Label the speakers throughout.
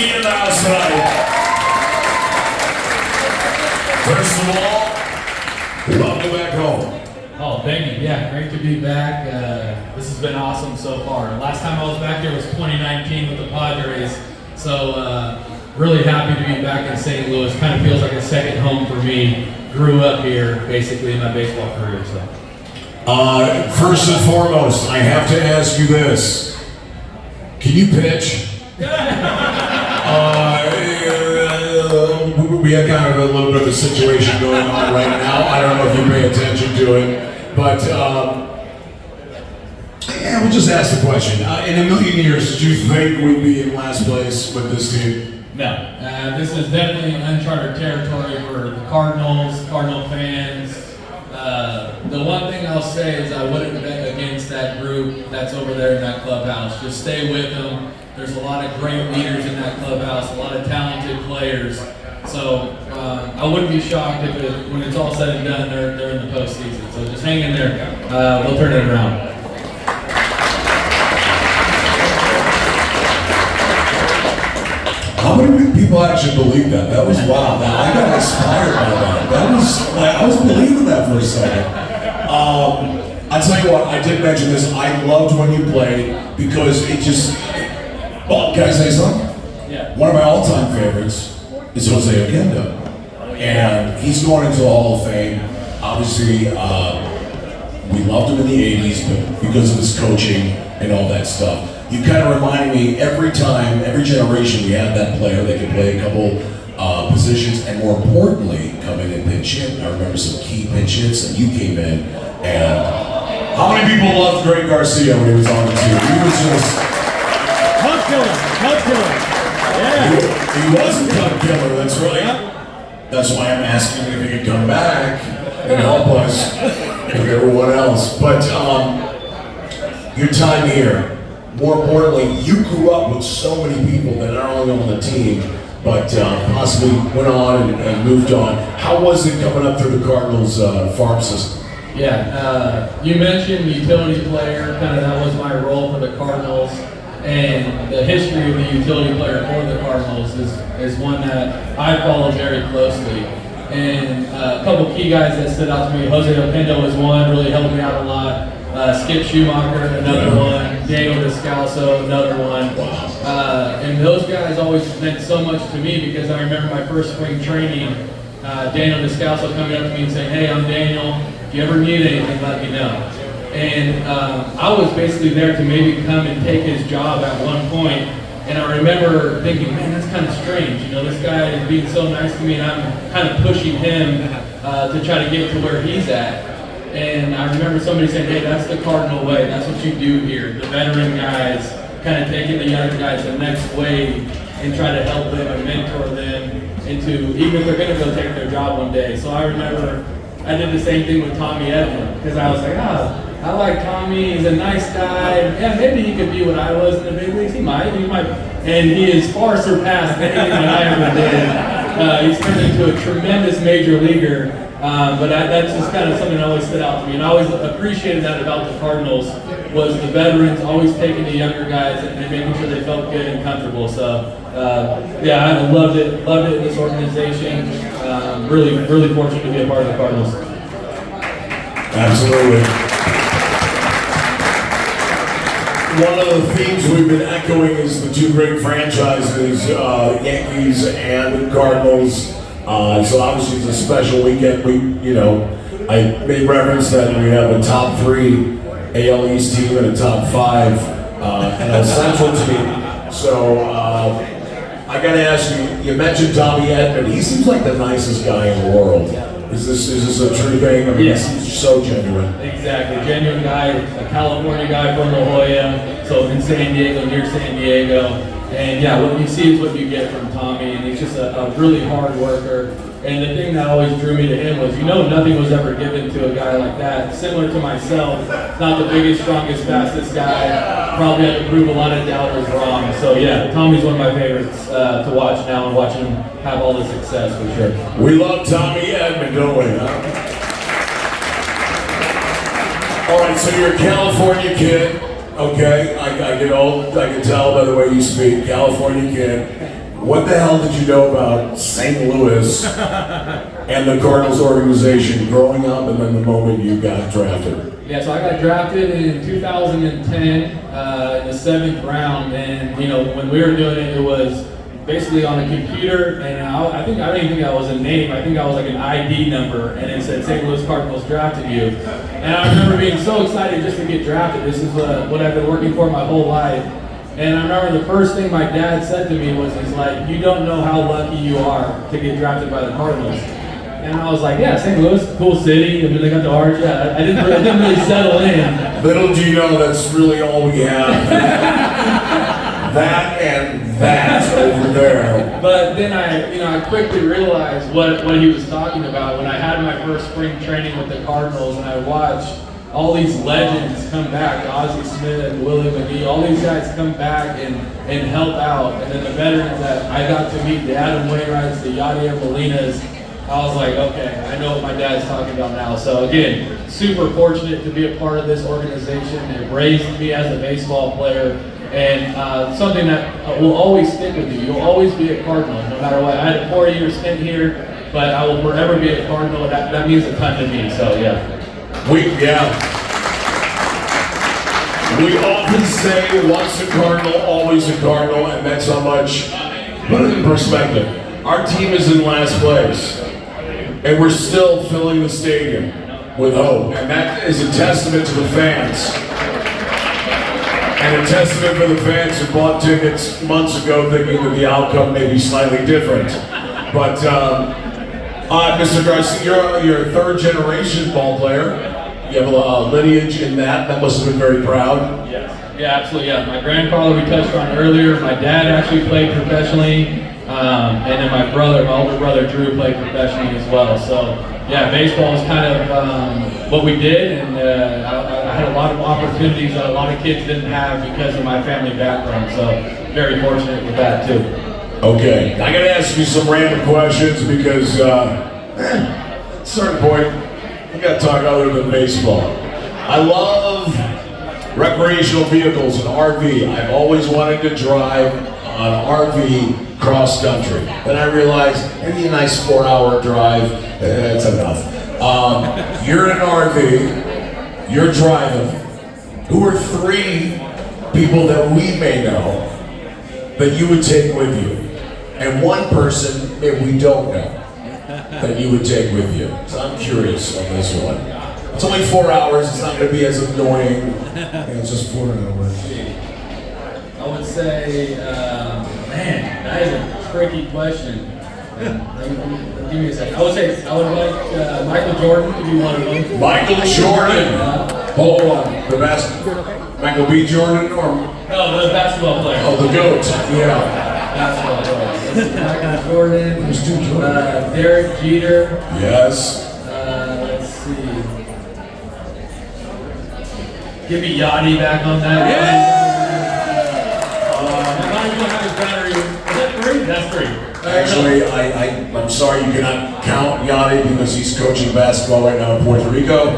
Speaker 1: Garcia in the house tonight. First of all, welcome back home.
Speaker 2: Oh, thank you. Yeah, great to be back. This has been awesome so far. Last time I was back here was 2019 with the Padres. So really happy to be back in St. Louis. Kind of feels like a second home for me. Grew up here basically in my baseball career. So.
Speaker 1: First and foremost, I have to ask you this. Can you pitch? We have kind of a little bit of a situation going on right now. I don't know if you pay attention to it, but yeah, we'll just ask the question. In a million years, did you think we'd be in last place with this team?
Speaker 2: No. This is definitely uncharted territory for the Cardinals, Cardinal fans. The one thing I'll say is I wouldn't bet against that group that's over there in that clubhouse. Just stay with them. There's a lot of great leaders in that clubhouse, a lot of talented players. So I wouldn't be shocked if when it's all said and done, they're in the postseason. So just hang in there. We'll turn it around.
Speaker 1: How many people actually believe that? That was wow. I got inspired by that. I was believing that for a second. I'll tell you what, I did mention this. I loved when you played because it just. Well, can I say something?
Speaker 2: Yeah.
Speaker 1: One of my all-time favorites is Jose Ogendo. And he's going into the Hall of Fame. Obviously, we loved him in the 80s, but because of his coaching and all that stuff. You kind of remind me every time, every generation, we had that player that could play a couple positions, and more importantly, come in and pitch hit. I remember some key pitch hits, and you came in, and how many people loved Greg Garcia when he was on the team? He was just...
Speaker 3: Cut killer. Yeah.
Speaker 1: He was a cut killer, that's right. That's why I'm asking if he could come back and help us with everyone else. But your time here, more importantly, you grew up with so many people that are not only on the team, but possibly went on and moved on. How was it coming up through the Cardinals farm system?
Speaker 2: Yeah, you mentioned utility player, kind of that was my role for the Cardinals. And the history of the utility player for the Cardinals is one that I follow very closely. And a couple key guys that stood out to me, Jose Ogendo was one, really helped me out a lot. Skip Schumacher, another one. Daniel Descalso, another one. And those guys always meant so much to me because I remember my first spring training, Daniel Descalso coming up to me and saying, "Hey, I'm Daniel. If you ever need anything, let me know." And I was basically there to maybe come and take his job at one point. And I remember thinking, man, that's kind of strange. You know, this guy is being so nice to me, and I'm kind of pushing him to try to get to where he's at. And I remember somebody saying, hey, that's the Cardinal way. That's what you do here. The veteran guys kind of taking the younger guys the next wave and try to help them and mentor them into, even if they're going to go take their job one day. So I remember I did the same thing with Tommy Edman because I was like, I like Tommy. He's a nice guy. Yeah, maybe he could be what I was in the big leagues. He might. And he has far surpassed anything that I ever did. He's turned into a tremendous major leaguer. But that's just kind of something that always stood out to me. And I always appreciated that about the Cardinals was the veterans always taking the younger guys and making sure they felt good and comfortable. So, yeah, I loved it in this organization. Really fortunate to be a part of the Cardinals.
Speaker 1: Absolutely. One of the themes we've been echoing is the two great franchises, Yankees and Cardinals. So obviously it's a special weekend. I made reference that we have a top 3 AL East team and a top 5 NL Central team. So I got to ask you. You mentioned Tommy Edman. He seems like the nicest guy in the world. Is this a true thing? I mean,
Speaker 2: yes.
Speaker 1: He seems so genuine.
Speaker 2: Exactly, genuine guy, a California guy from La Jolla, so in San Diego, near San Diego. And yeah, what you see is what you get from Tommy, and he's just a really hard worker. And the thing that always drew me to him was, nothing was ever given to a guy like that. Similar to myself, not the biggest, strongest, fastest guy. Probably had to prove a lot of doubters wrong. So yeah, Tommy's one of my favorites to watch now and watching him have all the success for sure.
Speaker 1: We love Tommy Edman, don't we? Huh? All right, so you're a California kid. Okay, I can tell by the way you speak. California kid. what the hell did you know about St. Louis and the Cardinals organization growing up and then the moment you got drafted?
Speaker 2: Yeah, so I got drafted in 2010 in the 7th round, and when we were doing it, it was basically on a computer, and I don't even think I was a name. I think I was like an ID number, and it said St. Louis Cardinals drafted you. And I remember being so excited just to get drafted. This is what I've been working for my whole life. And I remember the first thing my dad said to me was, he's like, "You don't know how lucky you are to get drafted by the Cardinals." And I was like, "Yeah, St. Louis, cool city. I mean, they got the arch." Yeah, I didn't really settle in.
Speaker 1: Little do you know, that's really all we have. That and that over there.
Speaker 2: But then I quickly realized what he was talking about when I had my first spring training with the Cardinals, and I watched all these legends come back, Ozzie Smith, Willie McGee, all these guys come back and help out. And then the veterans that I got to meet, the Adam Wainwrights, the Yadier Molinas, I was like, okay, I know what my dad's talking about now. So again, super fortunate to be a part of this organization. It raised me as a baseball player, and something that will always stick with you. You'll always be a Cardinal, no matter what. I had a 4-year stint here, but I will forever be a Cardinal. That means a ton to me, so yeah.
Speaker 1: We often say once a Cardinal, always a Cardinal, and that's how much, put it in perspective. Our team is in last place, and we're still filling the stadium with hope, and that is a testament to the fans. And a testament for the fans who bought tickets months ago thinking that the outcome may be slightly different. But Mr. Garcia, you're a third-generation ball player. You have a lineage in that. That must have been very proud.
Speaker 2: Yeah, absolutely. Yeah, my grandfather we touched on earlier. My dad actually played professionally, and then my older brother Drew, played professionally as well. So yeah, baseball is kind of what we did, and I had a lot of opportunities that a lot of kids didn't have because of my family background. So very fortunate with that too.
Speaker 1: Okay, I gotta ask you some random questions because at a certain point, we gotta talk other than baseball. I love recreational vehicles and RV. I've always wanted to drive an RV cross country. Then I realized maybe a nice 4-hour drive, that's enough. You're in an RV, you're driving. Who are 3 people that we may know that you would take with you? And 1 person that we don't know that you would take with you. So I'm curious on this one. It's only 4 hours, it's not going to be as annoying. It's just 4 hours.
Speaker 2: I would say, man, that is a tricky question. Give me a second. I would like Michael Jordan to be one of them.
Speaker 1: Michael Jordan! Hold on. Michael B. Jordan or?
Speaker 2: No, the basketball player.
Speaker 1: Oh, the GOAT. Yeah.
Speaker 2: Basketball player. Michael Jordan. Derek Jeter.
Speaker 1: Yes.
Speaker 2: Let's see. Give me Yachty back on that. I'm not even gonna have his battery. Is that 3? That's 3.
Speaker 1: Actually, I'm sorry you cannot count Yachty because he's coaching basketball right now in Puerto Rico.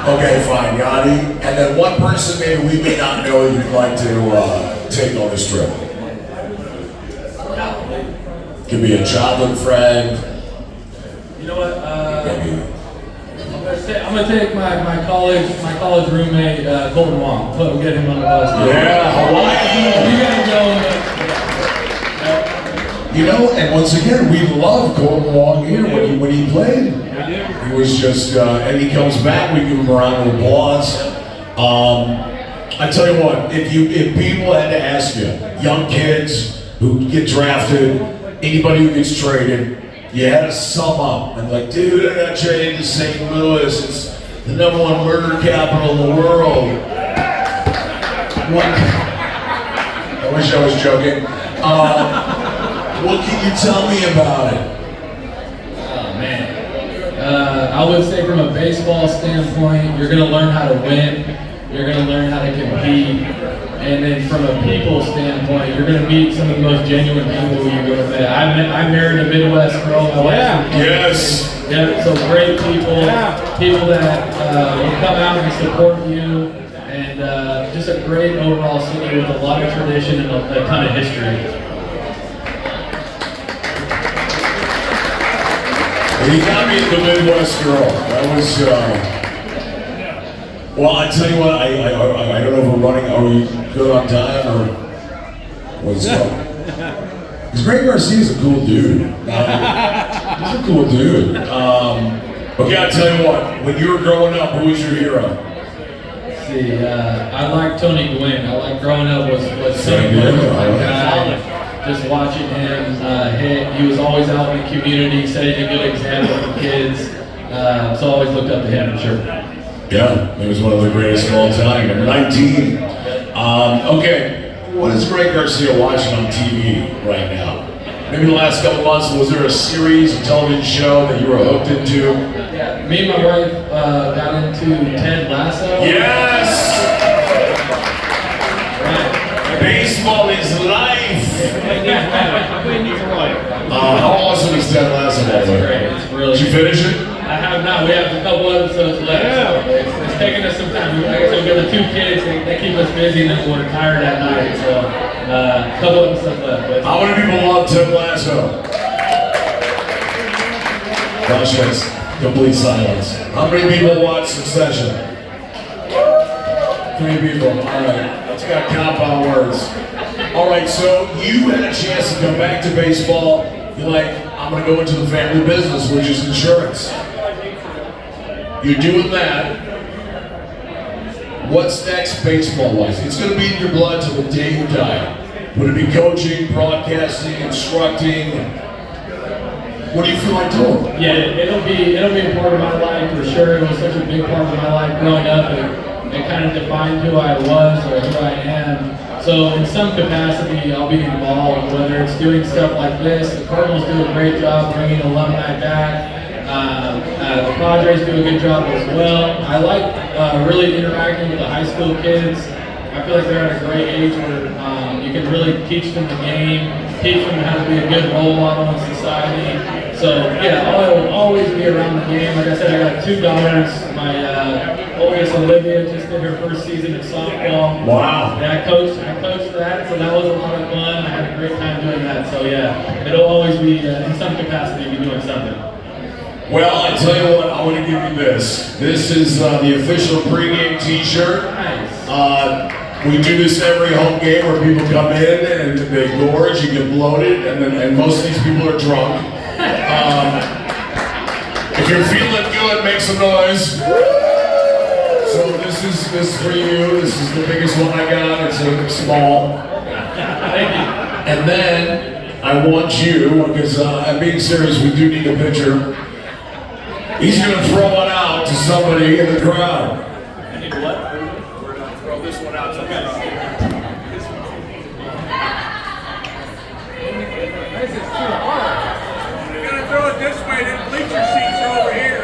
Speaker 1: Okay, fine, Yachty. And then 1 person maybe we may not know you'd like to take on this trip. Could be a childhood friend.
Speaker 2: You know what?
Speaker 1: Maybe.
Speaker 2: I'm gonna take my college roommate Colton Wong. We'll get him on the bus.
Speaker 1: Yeah, Hawaii.
Speaker 2: You gotta go.
Speaker 1: You know, and once again, we love Colton Wong here when he played. He was just, and he comes back, we give him a round of applause. I tell you what, if people had to ask you, young kids who get drafted, anybody who gets traded, you had to sum up and like, dude, I got traded to St. Louis. It's the #1 murder capital in the world. What? I wish I was joking. What can you tell me about it?
Speaker 2: Oh man. I would say from a baseball standpoint, you're gonna learn how to win. You're gonna learn how to compete. And then from a people standpoint, you're gonna meet some of the most genuine people you're gonna meet. I married a Midwest girl.
Speaker 1: Yes.
Speaker 2: Yeah, so great people, people that will come out and support you, and just a great overall city with a lot of tradition and a ton of history.
Speaker 1: He got me the Midwest girl. That was, well, I tell you what, I don't know if we're running, are we good on time or what's up? Because Greg Garcia is a cool dude. He's a cool dude. Okay, I'll tell you what, when you were growing up, who was your hero?
Speaker 2: See, I like Tony Gwynn. I like growing up was Tony Gwynn was my guy. Just watching him hit. He was always out in the community, setting a good example for kids. So I always looked up to him for sure.
Speaker 1: Yeah, he was one of the greatest of all time. Number 19. Okay, what is Greg Garcia watching on TV right now? Maybe the last couple months, was there a series, a television show that you were hooked into?
Speaker 2: Yeah, me and my wife got into Ted Lasso.
Speaker 1: Yes!
Speaker 2: Right.
Speaker 1: Baseball is life! How awesome is Ted Lasso?
Speaker 2: That's great. It's really
Speaker 1: Did you finish it?
Speaker 2: I have not. We have a couple episodes left. So it's taking us some time. Like I said, we got the 2 kids. They keep us busy, and then we're tired at night. So a couple episodes left. But
Speaker 1: How many people love Ted Lasso? Gosh, yes. Complete silence. How many people watch Succession? 3 people. All right. Let's got compound words. All right, so you had a chance to come back to baseball. You're like, I'm going to go into the family business, which is insurance. You're doing that. What's next baseball-wise? It's going to be in your blood till the day you die. Would it be coaching, broadcasting, instructing? What do you feel like doing?
Speaker 2: yeah, it'll be a part of my life for sure. It was such a big part of my life growing up. It kind of defined who I was or who I am. So in some capacity, I'll be involved, whether it's doing stuff like this. The Cardinals do a great job bringing alumni back. The Padres do a good job as well. I like really interacting with the high school kids. I feel like they're at a great age where you can really teach them the game, teach them how to be a good role model in society. So yeah, I'll always be around the game. Like I said, I got 2 daughters. My oldest Olivia just did her first season of softball.
Speaker 1: Wow.
Speaker 2: And I coached that, so that was a lot of fun. I had a great time doing that. So yeah, it'll always be in some capacity be doing something.
Speaker 1: Well, I tell you what, I want to give you this. This is the official pregame t-shirt.
Speaker 2: Nice.
Speaker 1: We do this every home game where people come in and they gorge, you get bloated, and most of these people are drunk. If you're feeling good, make some noise. So this is for you. This is the biggest one I got. It's a small. And then I want you, because I'm being serious, we do need a picture. He's going to throw one out to somebody in the crowd.
Speaker 4: I need what? We're going to throw this one out to the crowd. We're going to throw it this way, the bleacher seats are over here.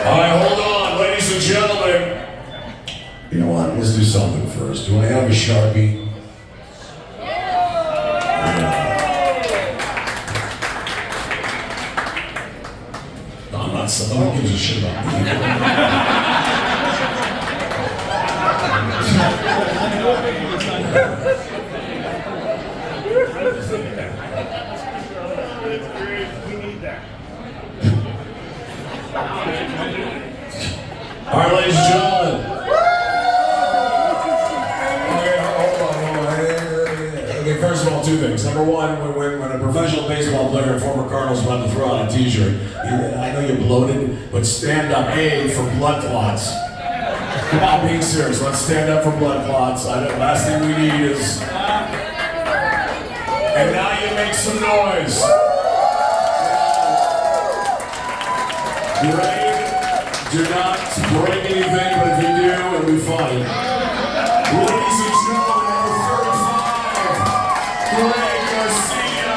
Speaker 1: All right, hold on, ladies and gentlemen. You know what? Let's do something first. Do I have a Sharpie? No, I'm not someone who gives a shit about me. All right, ladies and gentlemen. Okay, first of all, 2 things. Number one, when a professional baseball player and former Cardinals about to throw out a t-shirt, I know you're bloated, but stand up, A, for blood clots. I'm being serious. Let's stand up for blood clots. Last thing we need is... And now you make some noise. You ready? Do not break anything, but if you do, it'll be funny. Ladies and gentlemen, number 35, Greg Garcia.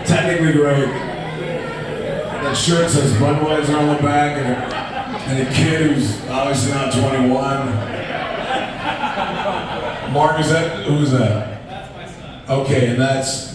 Speaker 1: Technically, Greg. That shirt says Budweiser on the back, and a kid who's obviously not 21. Mark, who's that?
Speaker 4: That's my son.
Speaker 1: Okay, and that's